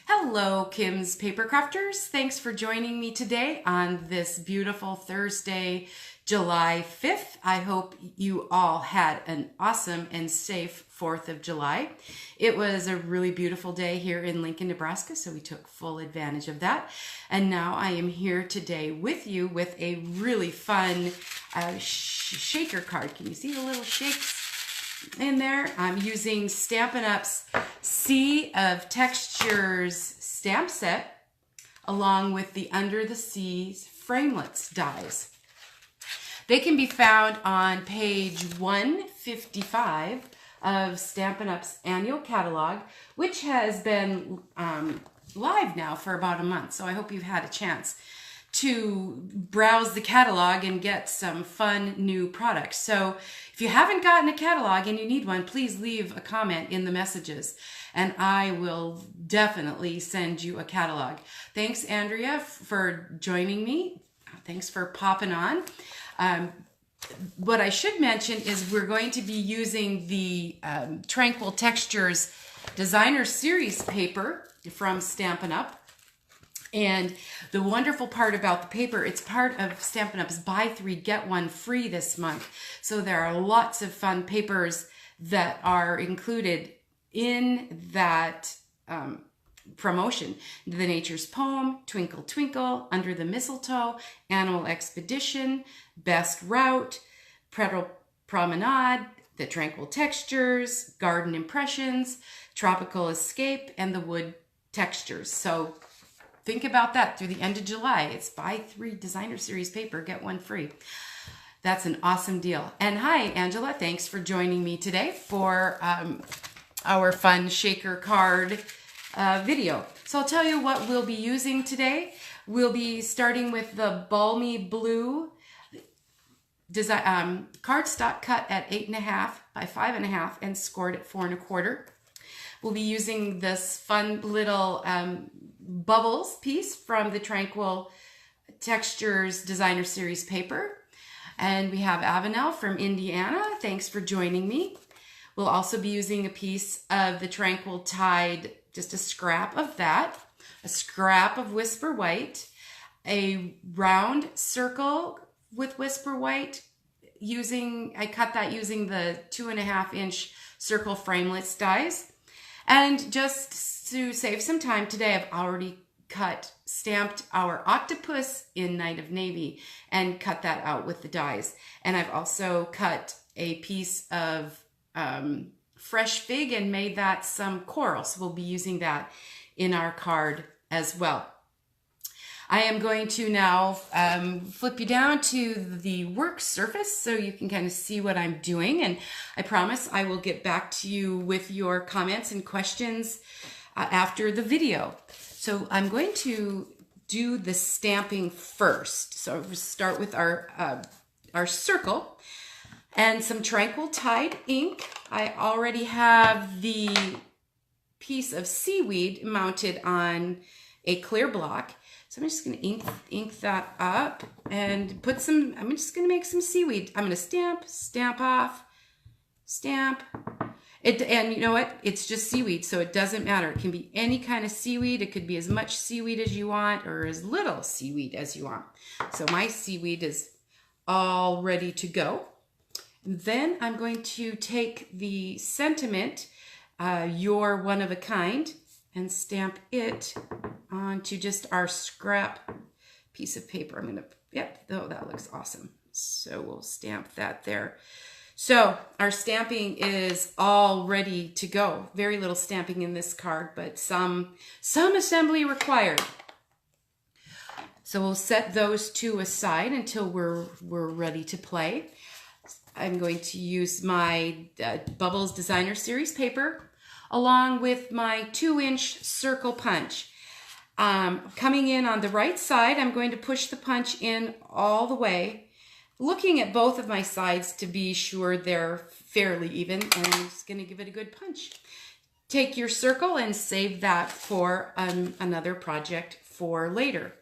Hello, Kim's Paper Crafters. Thanks for joining me today on this beautiful Thursday, July 5th. I hope you all had an awesome and safe 4th of July. It was a really beautiful day here in Lincoln, Nebraska, so we took full advantage of that. And now I am here today with you with a really fun shaker card. Can you see the little shakes in there? I'm using Stampin' Up's Sea of Textures stamp set along with the Under the Seas framelits dies. They can be found on page 155 of Stampin' Up's annual catalog, which has been live now for about a month, so I hope you've had a chance to browse the catalog and get some fun new products. So if you haven't gotten a catalog and you need one, please leave a comment in the messages and I will definitely send you a catalog. Thanks, Andrea, for joining me. Thanks for popping on. What I should mention is we're going to be using the Tranquil Textures Designer Series paper from Stampin' Up. And the wonderful part about the paper, it's part of Stampin' Up's Buy 3, Get 1 Free this month. So there are lots of fun papers that are included in that promotion. The Nature's Poem, Twinkle Twinkle, Under the Mistletoe, Animal Expedition, Best Route, Petal Promenade, the Tranquil Textures, Garden Impressions, Tropical Escape, and the Wood Textures. So think about that through the end of July. It's Buy 3 Designer Series paper, get 1 free. That's an awesome deal. And hi, Angela. Thanks for joining me today for our fun shaker card video. So I'll tell you what we'll be using today. We'll be starting with the Balmy Blue design, cardstock cut at 8.5 by 5.5 and scored at 4 1/4. We'll be using this fun little bubbles piece from the Tranquil Textures Designer Series paper. And we have Avenel from Indiana. Thanks for joining me. We'll also be using a piece of the Tranquil Tide, just a scrap of that, a scrap of Whisper White, a round circle with Whisper White. I cut that using the 2.5-inch circle framelits dies. And just to save some time today, I've already stamped our octopus in Night of Navy and cut that out with the dies. And I've also cut a piece of fresh fig and made that some coral. So we'll be using that in our card as well. I am going to now flip you down to the work surface so you can kind of see what I'm doing. And I promise I will get back to you with your comments and questions after the video. So I'm going to do the stamping first. So we'll start with our circle and some Tranquil Tide ink. I already have the piece of seaweed mounted on a clear block. So I'm just going to ink that up and put some, I'm just going to make some seaweed. I'm going to stamp off, stamp. And you know what? It's just seaweed, so it doesn't matter. It can be any kind of seaweed. It could be as much seaweed as you want or as little seaweed as you want. So my seaweed is all ready to go. And then I'm going to take the sentiment, You're One of a Kind, and stamp it onto just our scrap piece of paper. I'm going to, yep, oh, that looks awesome. So we'll stamp that there. So our stamping is all ready to go. Very little stamping in this card, but some assembly required. So we'll set those two aside until we're ready to play. I'm going to use my Bubbles Designer Series paper along with my 2-inch circle punch. Coming in on the right side, I'm going to push the punch in all the way, looking at both of my sides to be sure they're fairly even, and I'm just going to give it a good punch. Take your circle and save that for another project for later.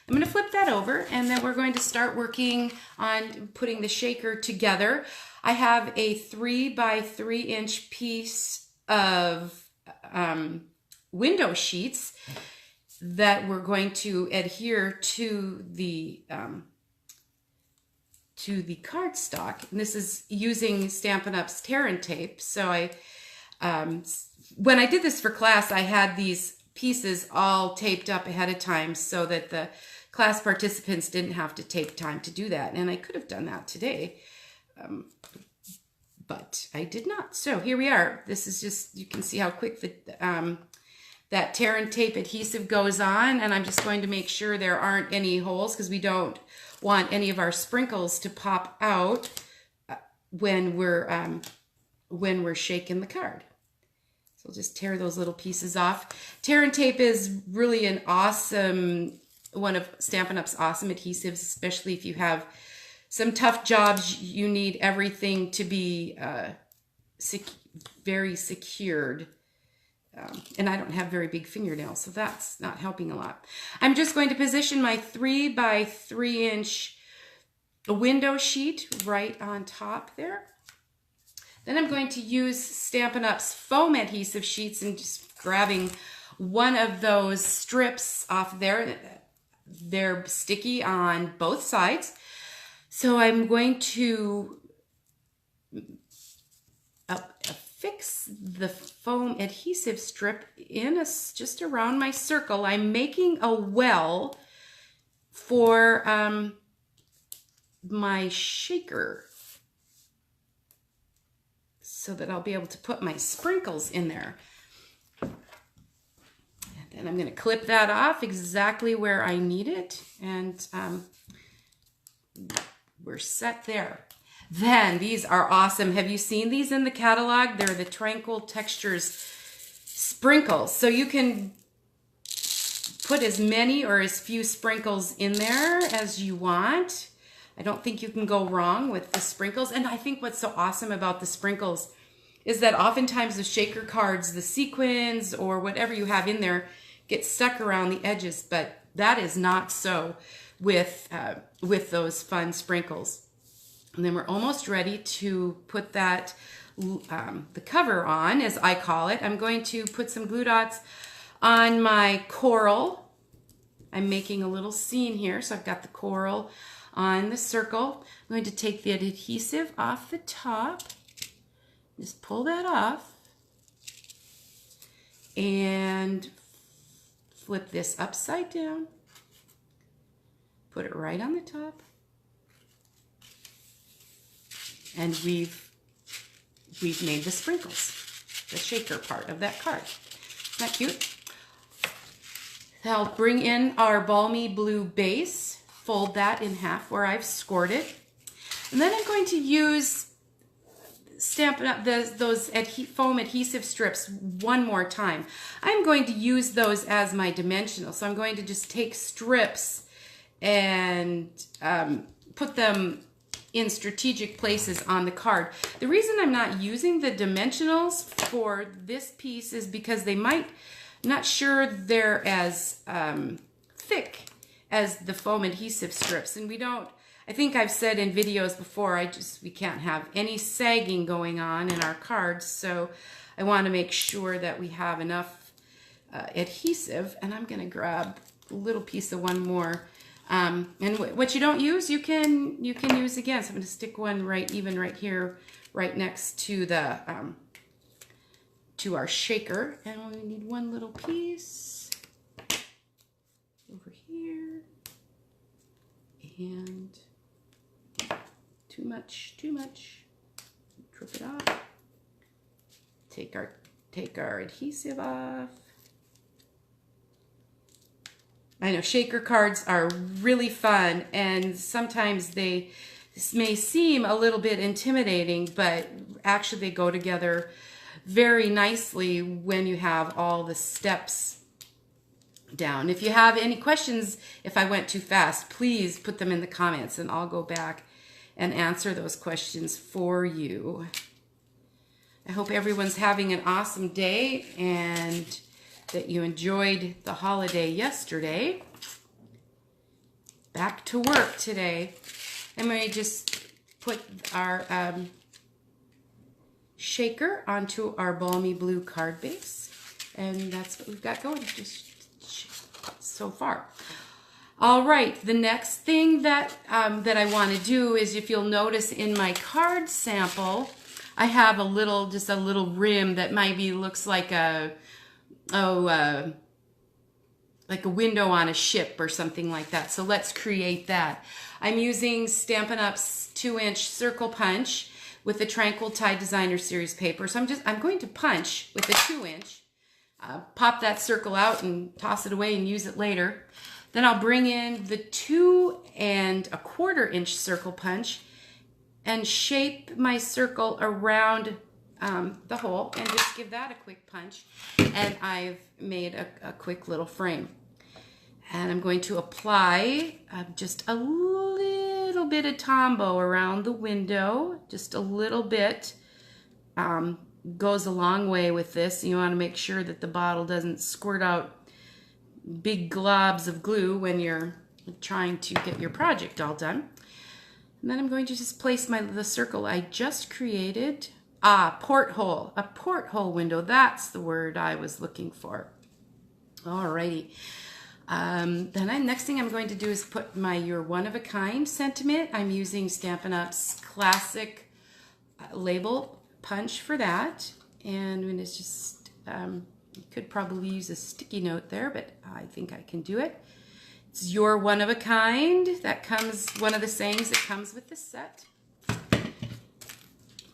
I'm going to flip that over, and then we're going to start working on putting the shaker together. I have a 3 by 3 inch piece of window sheets that we're going to adhere to the cardstock. And this is using Stampin' Up's tear and tape. So when I did this for class, I had these pieces all taped up ahead of time so that the class participants didn't have to take time to do that. And I could have done that today, but I did not. So here we are. This is just, you can see how quick that tear and tape adhesive goes on. And I'm just going to make sure there aren't any holes because we don't want any of our sprinkles to pop out when we're shaking the card. So we'll just tear those little pieces off. Tear and tape is really an awesome, one of Stampin' Up's awesome adhesives, especially if you have some tough jobs. You need everything to be very secured. And I don't have very big fingernails, so that's not helping a lot. I'm just going to position my 3 by 3 inch window sheet right on top there. Then I'm going to use Stampin' Up's foam adhesive sheets and just grabbing one of those strips off there. They're sticky on both sides. So I'm going to affix the foam adhesive strip in just around my circle. I'm making a well for my shaker so that I'll be able to put my sprinkles in there. And then I'm going to clip that off exactly where I need it, and we're set there. Then these are awesome. Have you seen these in the catalog? They're the Tranquil Textures sprinkles. So you can put as many or as few sprinkles in there as you want. I don't think you can go wrong with the sprinkles. And I think what's so awesome about the sprinkles is that oftentimes the shaker cards, the sequins or whatever you have in there get stuck around the edges, but that is not so with those fun sprinkles. And then we're almost ready to put that, the cover on, as I call it. I'm going to put some glue dots on my coral. I'm making a little scene here, so I've got the coral on the circle. I'm going to take the adhesive off the top, just pull that off, and flip this upside down, put it right on the top, and we've made the sprinkles, the shaker part of that card. Isn't that cute? I'll bring in our balmy blue base, fold that in half where I've scored it, and then I'm going to use Stampin' Up those foam adhesive strips one more time. I'm going to use those as my dimensional, so I'm going to just take strips and put them in strategic places on the card. The reason I'm not using the dimensionals for this piece is because they might, I'm not sure they're as thick as the foam adhesive strips, and we don't, I think I've said in videos before, we can't have any sagging going on in our cards, so I want to make sure that we have enough adhesive, and I'm going to grab a little piece of one more. And what you don't use, you can use again. So I'm going to stick one right here, right next to the to our shaker, and we need one little piece over here, and too much. Trip it off. Take our adhesive off. I know shaker cards are really fun, and sometimes they may seem a little bit intimidating, but actually they go together very nicely when you have all the steps down. If you have any questions, if I went too fast, please put them in the comments and I'll go back and answer those questions for you. I hope everyone's having an awesome day and that you enjoyed the holiday yesterday. Back to work today. I'm going to just put our shaker onto our balmy blue card base. And that's what we've got going just so far. All right, the next thing that that I want to do is, if you'll notice in my card sample, I have just a little rim that maybe looks like like a window on a ship or something like that. So let's create that. I'm using Stampin' Up's 2-inch circle punch with the Tranquil Tide Designer Series paper. So I'm going to punch with the 2-inch, pop that circle out and toss it away and use it later. Then I'll bring in the 2 1/4 inch circle punch and shape my circle around the hole and just give that a quick punch. And I've made a quick little frame. And I'm going to apply just a little bit of Tombow around the window. Just a little bit goes a long way with this. You want to make sure that the bottle doesn't squirt out big globs of glue when you're trying to get your project all done. And then I'm going to just place the circle I just created. Porthole. A porthole window. That's the word I was looking for. Alrighty. Next thing I'm going to do is put my You're One of a Kind sentiment. I'm using Stampin' Up's classic label punch for that. And it's just, you could probably use a sticky note there, but I think I can do it. It's You're One of a Kind. That comes, one of the sayings that comes with the set.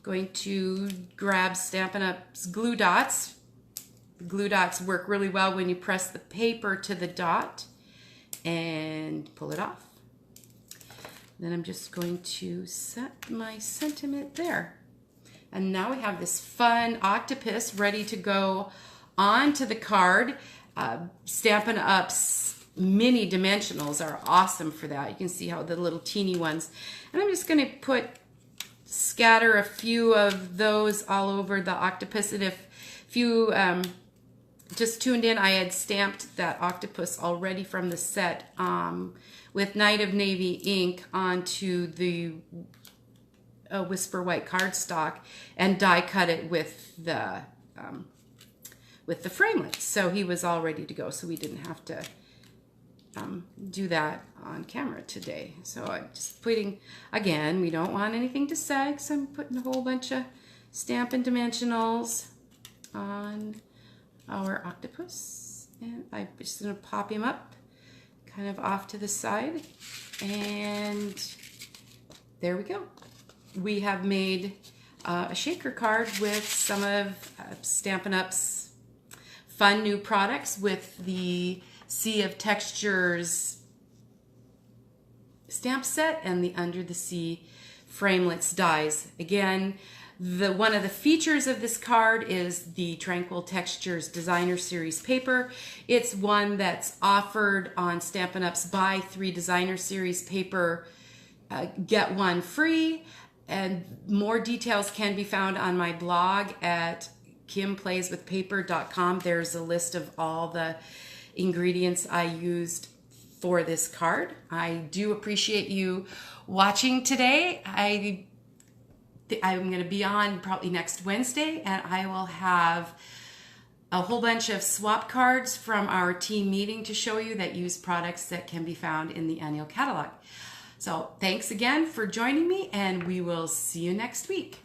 Going to grab Stampin' Up's glue dots. The glue dots work really well when you press the paper to the dot and pull it off. Then I'm just going to set my sentiment there. And now we have this fun octopus ready to go onto the card. Stampin' Up's mini dimensionals are awesome for that. You can see how the little teeny ones. And I'm just going to scatter a few of those all over the octopus. And if you just tuned in, I had stamped that octopus already from the set with Night of Navy ink onto the Whisper White cardstock and die cut it with the framelits. So he was all ready to go, so we didn't have to do that on camera today. So I'm just putting, again, we don't want anything to sag, so I'm putting a whole bunch of Stampin' Dimensionals on our octopus. And I'm just going to pop him up kind of off to the side. And there we go. We have made a shaker card with some of Stampin' Up's fun new products with the Sea of Textures stamp set and the Under the Sea framelits dies. Again, one of the features of this card is the Tranquil Textures Designer Series paper. It's one that's offered on Stampin' Up's Buy 3 Designer Series paper, get one free. And more details can be found on my blog at kimplayswithpaper.com. There's a list of all the ingredients I used for this card. I do appreciate you watching today. I'm going to be on probably next Wednesday, and I will have a whole bunch of swap cards from our team meeting to show you that use products that can be found in the annual catalog. So thanks again for joining me, and we will see you next week.